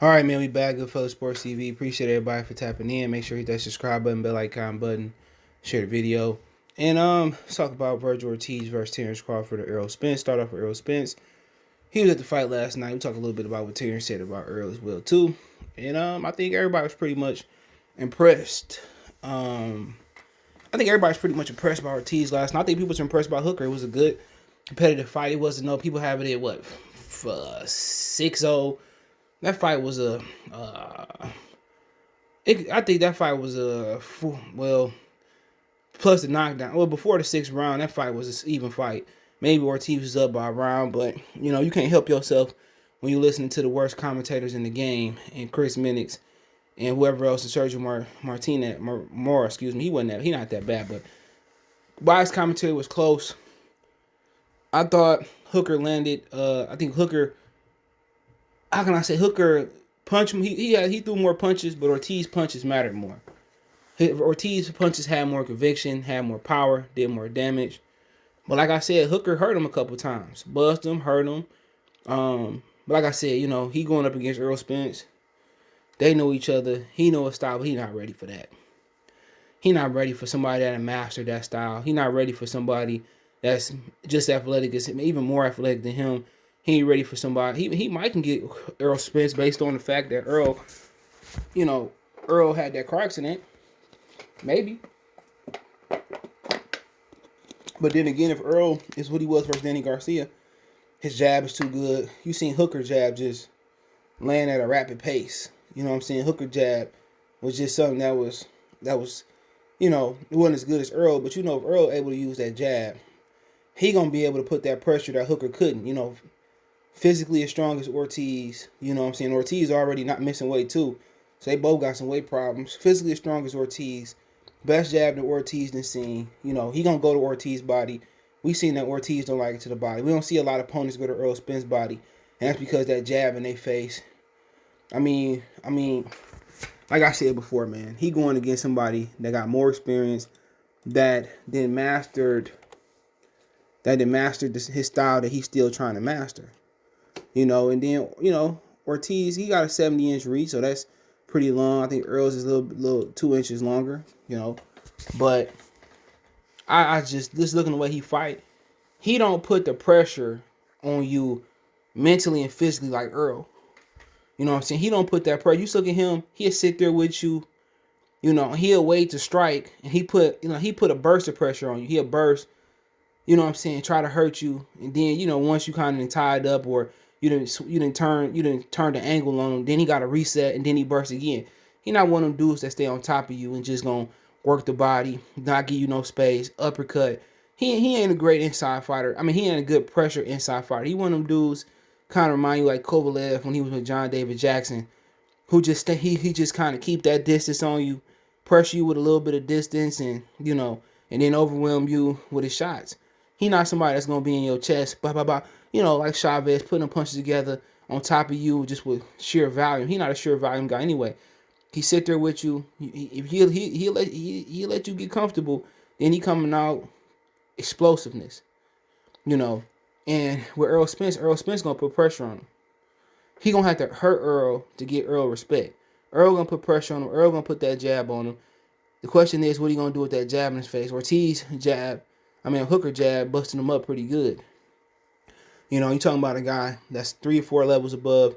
All right, man, we back. Good fellow Sports TV. Appreciate everybody for tapping in. Make sure you hit that subscribe button, bell icon button, share the video. And let's talk about Vergil Ortiz versus Terence Crawford or Errol Spence. Start off with Errol Spence. He was at the fight last night. We talked a little bit about what Terence said about Errol as well too. And I think everybody was pretty much impressed. I think everybody's pretty much impressed by Ortiz last night. I think people were impressed by Hooker. It was a good competitive fight. It wasn't no people having it 6-0. That fight was I think that fight was plus the knockdown. Well, before the sixth round, that fight was an even fight. Maybe Ortiz was up by a round, but you can't help yourself when you're listening to the worst commentators in the game, and Chris Minix and whoever else, and Sergio Martinez, he wasn't that, he not that bad, but Bias commentary was close. I thought Hooker landed. I think Hooker. How can I say Hooker punched him? He threw more punches, but Ortiz punches mattered more. Ortiz punches had more conviction, had more power, did more damage. But like I said, Hooker hurt him a couple times, buzzed him, hurt him. But like I said, he going up against Errol Spence. They know each other. He know his style, but he not ready for that. He not ready for somebody that mastered that style. He not ready for somebody that's just athletic as him, even more athletic than him. He ain't ready for somebody. He might can get Errol Spence based on the fact that Errol had that car accident. Maybe. But then again, if Errol is what he was versus Danny Garcia, his jab is too good. You seen Hooker jab just land at a rapid pace. You know what I'm saying? Hooker jab was just something that was it wasn't as good as Errol, but if Errol able to use that jab, he gonna be able to put that pressure that Hooker couldn't. Physically as strong as Ortiz, Ortiz already not missing weight too, so they both got some weight problems. Physically as strong as Ortiz, best jab that Ortiz done seen. He gonna go to Ortiz's body. We seen that Ortiz don't like it to the body. We don't see a lot of opponents go to Errol Spence's body, and that's because that jab in their face. I mean, like I said before, man, he going against somebody that got more experience, that then mastered his style that he's still trying to master. And then, Ortiz, he got a 70-inch reach, so that's pretty long. I think Earl's is a little 2 inches longer, But I just looking the way he fight, he don't put the pressure on you mentally and physically like Earl. You know what I'm saying? He don't put that pressure. You look at him, he'll sit there with you, he'll wait to strike, and he put a burst of pressure on you. He'll burst, try to hurt you, and then, once you kind of tied up or you didn't turn the angle on him, then he got to reset, and then he bursts again. He not one of them dudes that stay on top of you and just gonna work the body, not give you no space, uppercut. He ain't a great inside fighter. I mean, he ain't a good pressure inside fighter. He one of them dudes kind of remind you like Kovalev when he was with John David Jackson, who just he just kind of keep that distance on you, pressure you with a little bit of distance, and and then overwhelm you with his shots. He not somebody that's gonna be in your chest, blah blah blah. Like Chavez, putting them punches together on top of you just with sheer volume. He not a sheer volume guy anyway. He sit there with you. He'll let you get comfortable. Then he coming out explosiveness, And with Errol Spence gonna put pressure on him. He gonna have to hurt Errol to get Errol respect. Errol gonna put pressure on him. Errol gonna put that jab on him. The question is, what he gonna do with that jab in his face? Hooker jab busting him up pretty good. You talking about a guy that's 3 or 4 levels above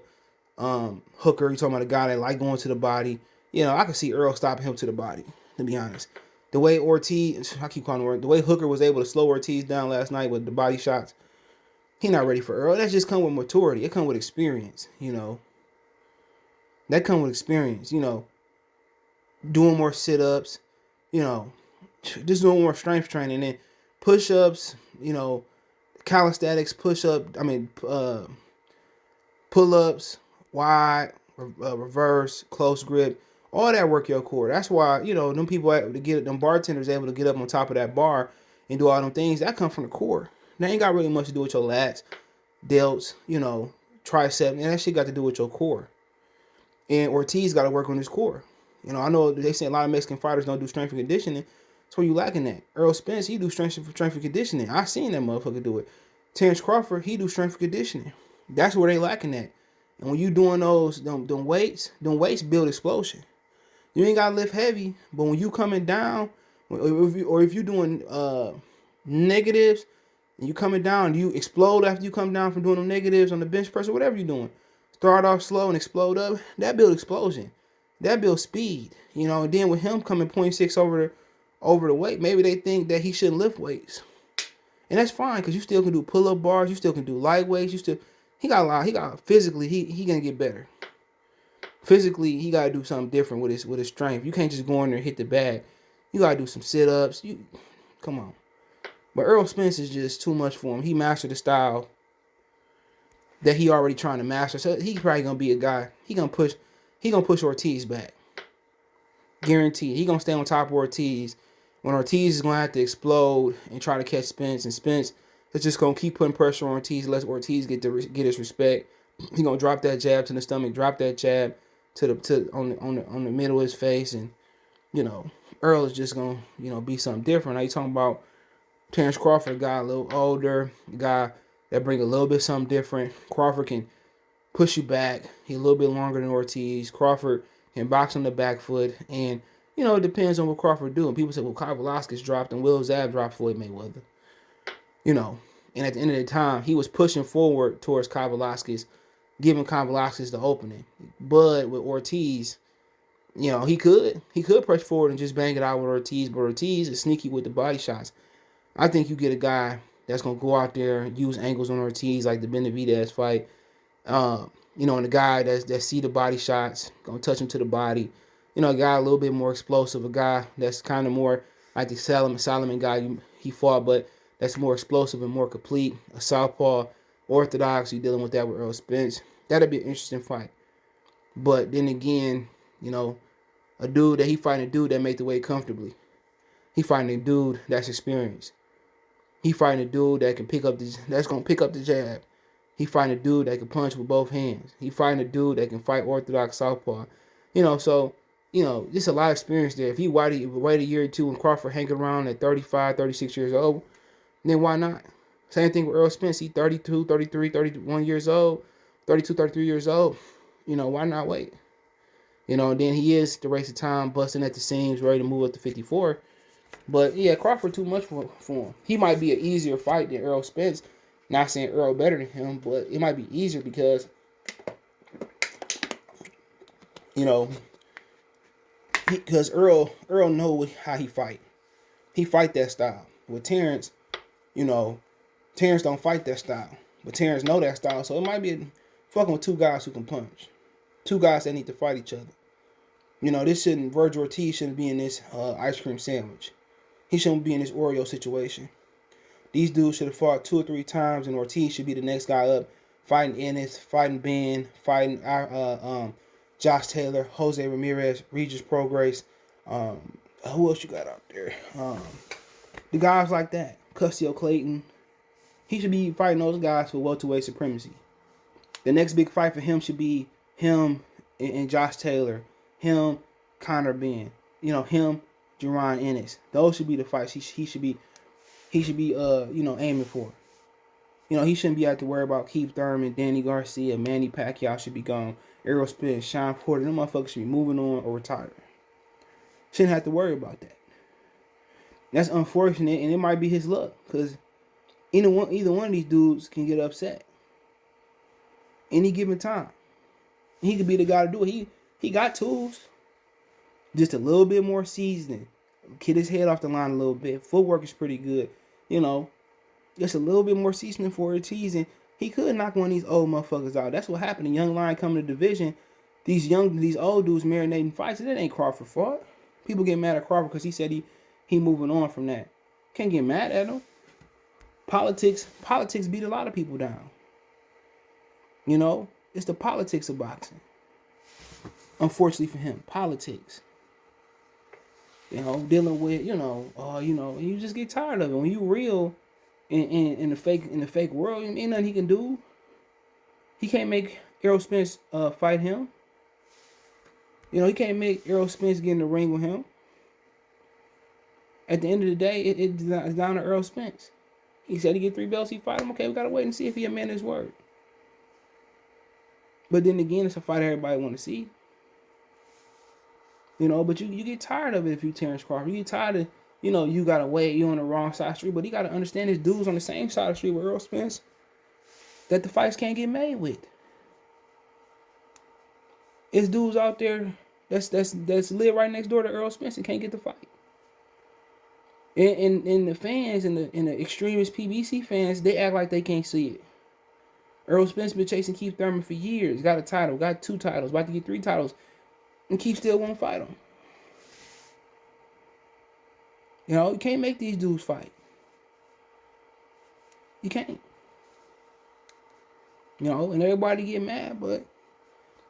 Hooker. You talking about a guy that like going to the body. I could see Errol stopping him to the body, to be honest. The way the way Hooker was able to slow Ortiz down last night with the body shots, he not ready for Errol. That just come with maturity. It come with experience, That come with experience, Doing more sit-ups, just doing more strength training and push-ups, calisthenics, pull-ups, wide, reverse, close grip, all that work your core. That's why, them people able to get them bartenders able to get up on top of that bar and do all them things. That come from the core. That ain't got really much to do with your lats, delts, tricep, and that shit got to do with your core. And Ortiz got to work on his core. I know they say a lot of Mexican fighters don't do strength and conditioning. That's where you lacking that. Errol Spence, he do strength and conditioning. I seen that motherfucker do it. Terence Crawford, he do strength and conditioning. That's where they lacking at. And when you doing them weights build explosion. You ain't gotta lift heavy, but when you coming down, or if you doing negatives, and you coming down, you explode after you come down from doing them negatives on the bench press or whatever you're doing. Start off slow and explode up. That build explosion. That builds speed. And then with him coming 0.6 over the weight, maybe they think that he shouldn't lift weights. And that's fine, because you still can do pull-up bars, you still can do light weights, he got physically, he gonna get better. Physically, he gotta do something different with his strength. You can't just go in there and hit the bag. You gotta do some sit-ups. Come on. But Errol Spence is just too much for him. He mastered the style that he already trying to master. So he's probably gonna be a guy. He gonna push Ortiz back. Guaranteed. He gonna stay on top of Ortiz. When Ortiz is gonna have to explode and try to catch Spence, and Spence is just gonna keep putting pressure on Ortiz, let Ortiz get his respect. He gonna drop that jab to the stomach, drop that jab on the middle of his face, and Earl is just gonna be something different. Now you talking about Terence Crawford, a guy a little older, a guy that bring a little bit something different. Crawford can push you back. He's a little bit longer than Ortiz. Crawford can box on the back foot, and it depends on what Crawford do. And people say, well, Kyle Velasquez dropped and Will Zab dropped Floyd Mayweather. And at the end of the time, he was pushing forward towards Kyle Velasquez, giving Kyle Velasquez the opening. But with Ortiz, he could press forward and just bang it out with Ortiz, but Ortiz is sneaky with the body shots. I think you get a guy that's going to go out there and use angles on Ortiz like the Benavidez fight. And the guy that see the body shots, going to touch him to the body. A guy a little bit more explosive, a guy that's kind of more like the Solomon guy he fought, but that's more explosive and more complete. A southpaw, orthodox, you're dealing with that with Errol Spence. That'd be an interesting fight. But then again, he fighting a dude that made the weight comfortably. He fighting a dude that's experienced. He fighting a dude that can that's gonna pick up the jab. He fighting a dude that can punch with both hands. He fighting a dude that can fight orthodox southpaw. So just a lot of experience there. If he wait a year or two and Crawford hanging around at 35, 36 years old, then why not? Same thing with Errol Spence. He 32, 33, 31 years old, 32, 33 years old. Why not wait? And then he is the race of time, busting at the seams, ready to move up to 54. But yeah, Crawford too much for him. He might be an easier fight than Errol Spence. Not saying Errol better than him, but it might be easier because Errol know how he fight. He fight that style. With Terence, Terence don't fight that style, but Terence know that style. So it might be fucking with two guys who can punch, two guys that need to fight each other. Vergil Ortiz shouldn't be in this ice cream sandwich. He shouldn't be in this Oreo situation. These dudes should have fought 2 or 3 times, and Ortiz should be the next guy up, fighting Ennis, fighting Ben, fighting Josh Taylor, Jose Ramirez, Regis Prograis. Who else you got out there? The guys like that. Custio Clayton. He should be fighting those guys for welterweight supremacy. The next big fight for him should be him and Josh Taylor. Him, Conor Ben. Him, Jerron Ennis. Those should be the fights he should be aiming for. He shouldn't be have to worry about Keith Thurman, Danny Garcia, Manny Pacquiao should be gone. Errol Spence, Sean Porter, them motherfuckers should be moving on or retired. Shouldn't have to worry about that. That's unfortunate, and it might be his luck, because either one of these dudes can get upset any given time. He could be the guy to do it. He got tools. Just a little bit more seasoning. Get his head off the line a little bit. Footwork is pretty good. Just a little bit more seasoning for Ortiz, and he could knock one of these old motherfuckers out. That's what happened. The young lion coming to the division. These old dudes marinating fights, and it ain't Crawford fault. People get mad at Crawford because he said he moving on from that. Can't get mad at him. Politics beat a lot of people down. It's the politics of boxing. Unfortunately for him, politics. Dealing with, you just get tired of it. When you real in the fake world, ain't nothing he can do. He can't make Errol Spence fight him. He can't make Errol Spence get in the ring with him. At the end of the day, it's down to Errol Spence. He said he get 3 belts, he fight him. Okay, we gotta wait and see if he a man of his word. But then again, it's a fight everybody want to see. You know, but you get tired of it if you Terence Crawford. You get tired of, you got to wait, you on the wrong side of the street. But he got to understand his dudes on the same side of the street with Errol Spence that the fights can't get made with. It's dudes out there that's live right next door to Errol Spence and can't get the fight. And the fans and the extremist PBC fans, they act like they can't see it. Errol Spence been chasing Keith Thurman for years. Got a title, got 2 titles, about to get 3 titles. And Keith still won't fight him. You can't make these dudes fight. You can't. And everybody get mad, but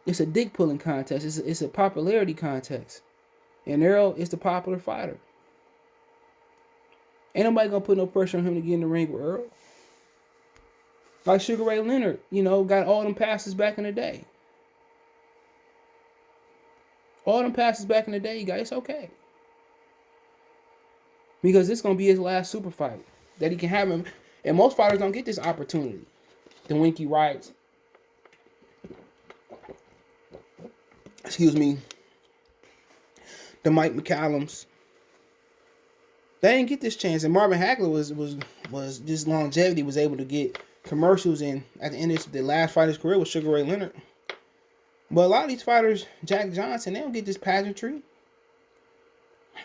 it's a dick pulling contest. It's a popularity contest. And Errol is the popular fighter. Ain't nobody gonna put no pressure on him to get in the ring with Errol. Like Sugar Ray Leonard, got all them passes back in the day. All them passes back in the day, guys, it's okay. Because this going to be his last super fight that he can have him. And most fighters don't get this opportunity. The Winky Wrights. Excuse me. The Mike McCallums. They didn't get this chance. And Marvin Hagler was just longevity, was able to get commercials in at the end of the last fight of his career with Sugar Ray Leonard. But a lot of these fighters, Jack Johnson, they don't get this pageantry.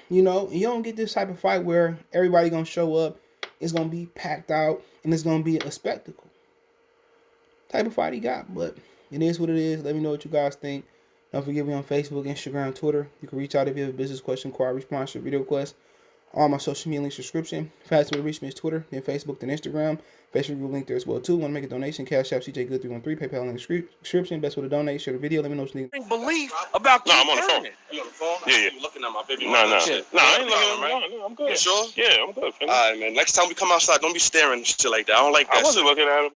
You don't get this type of fight where everybody going to show up. It's going to be packed out. And it's going to be a spectacle. Type of fight he got. But it is what it is. Let me know what you guys think. Don't forget me on Facebook, Instagram, Twitter. You can reach out if you have a business question, inquiry, response, or video request. All my social media links, description. Fastest way to reach me is Twitter, then Facebook, then Instagram. Facebook group link there as well too. Want to make a donation? Cash App CJ Good 313. PayPal in the description. Best way to donate. Share the video. Let me know what you think. Belief about. No, I'm on the phone. You on the phone? Yeah. You looking at my baby? No, I ain't looking at him. No, I'm good. You sure? Yeah, I'm good. All right, man. Next time we come outside, don't be staring and shit like that. I don't like that. I wasn't looking at him.